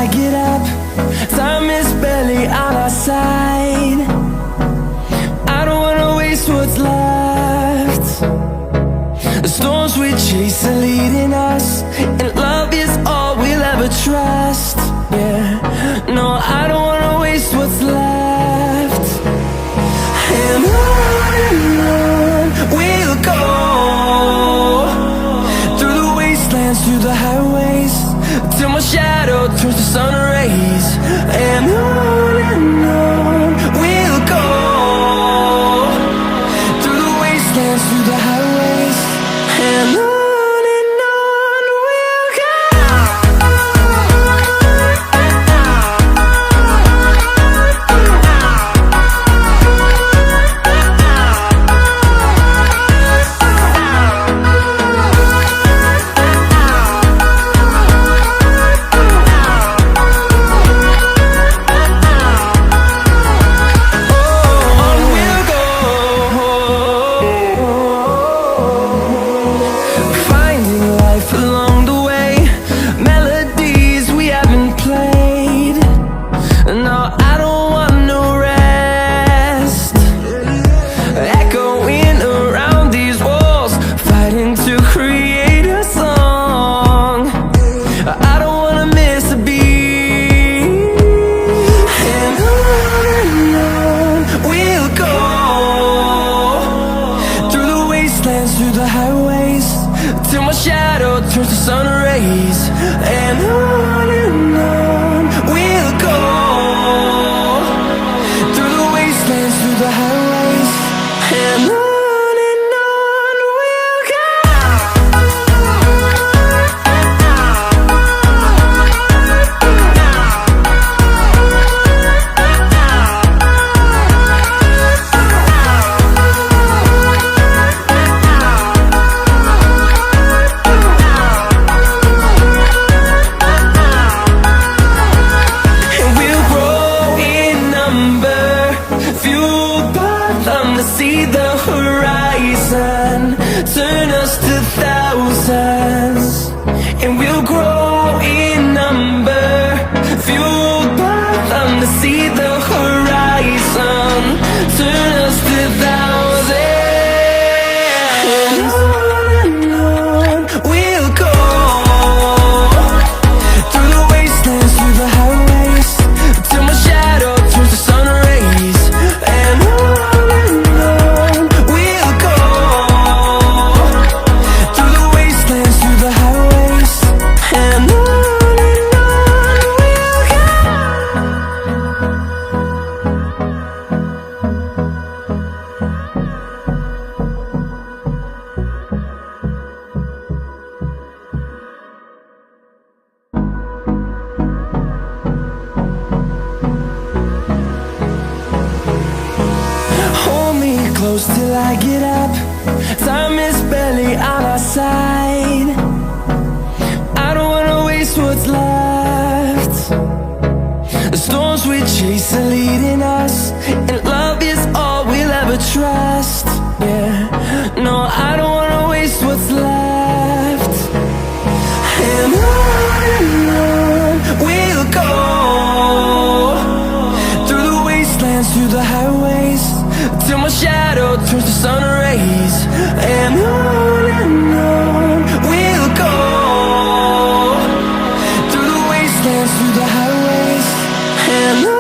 I get up. Time is barely on our side. I don't wanna waste what's left. The storms we chase are leading us, and love is all we'll ever trust. Yeah, no, I don't wanna waste what's left. And on we'll go, through the wastelands, through the highways, till my shadow turns to sun rays. And on we'll go, through the wastelands, through the highways, and on we'll go. Through the highways, till my shadow turns to sun rays. And on we'll go, through the wastelands, through the highways, and on we'll go. See the horizon, turn us to thousands, and we'll grow in number, fueled by them. To see the horizon, turn us to thousands, and on we'll go, through the wastelands, through the highways, till my shadow turns to sun rays. And close till I get up. Time is barely on our side. I don't wanna waste what's left. The storms we chase are leading us, and love is all we'll ever trust. Yeah, no, I don't wanna waste what's left. And on we'll go, through the wastelands, through the highways, till my shadow turns to sun rays. And on we'll go, through the wastelands, through the highways, and on.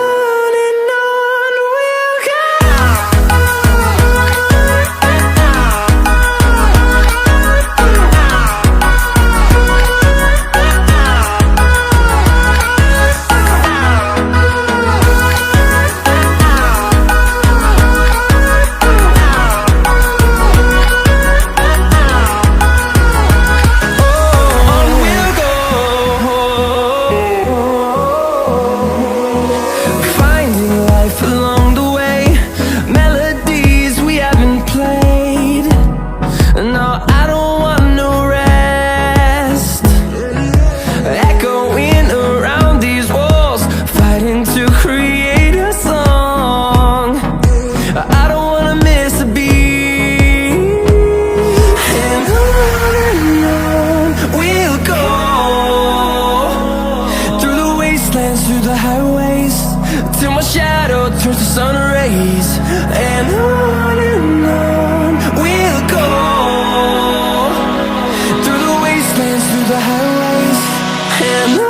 till my shadow turns to sun rays. And on we'll go, through the wastelands, through the highways, and on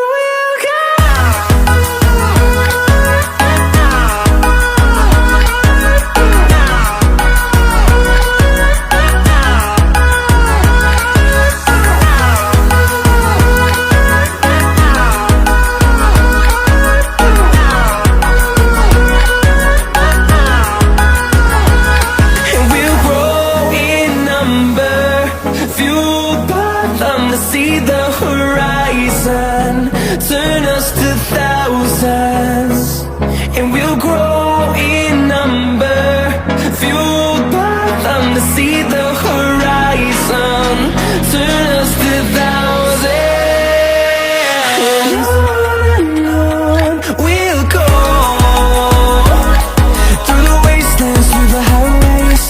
we'll go. See the horizon, turn us to thousands, and we'll grow in number, fueled by them to see the horizon, turn us to thousands, and on we'll go, through the wastelands, through the highways,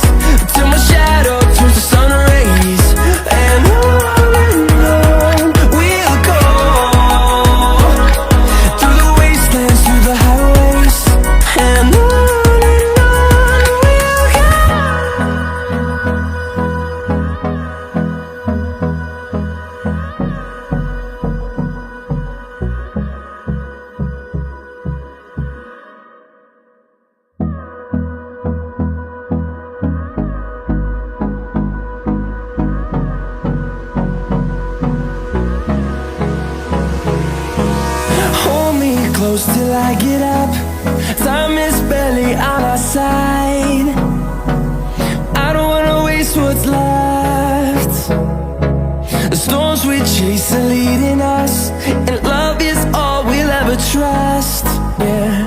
till my shadow turns to sun rays, and on close till I get up. Time is barely on our side. I don't wanna waste what's left. The storms we chase are leading us, and love is all we'll ever trust. Yeah,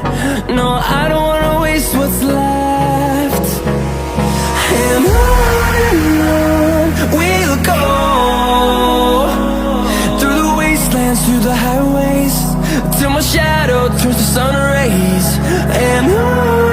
no, I don't wanna waste what's left. And on we'll go, through the wastelands, through the highways, till my shadow turns to sun rays, and on